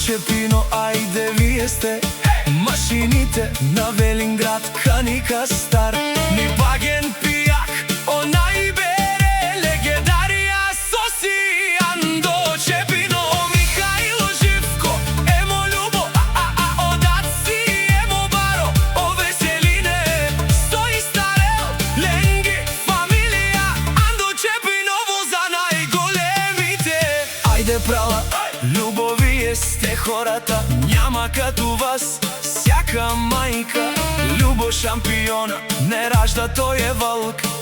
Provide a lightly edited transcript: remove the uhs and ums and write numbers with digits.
Чепино, ајде вие сте машините на Велинград, Каника стар. Ни баген пијак, онај бере легендарија соси Андо Чепино. Михајло Живко, емо Љубо, одаци, емо Баро, о Веселине, стои Старел, Ленги, фамилија Андо Чепиново за најголемите. Ајде права, Љубо, вие сте хората, няма като вас сяка мајка. Љубо шампиона, не ражда, тој е вълк.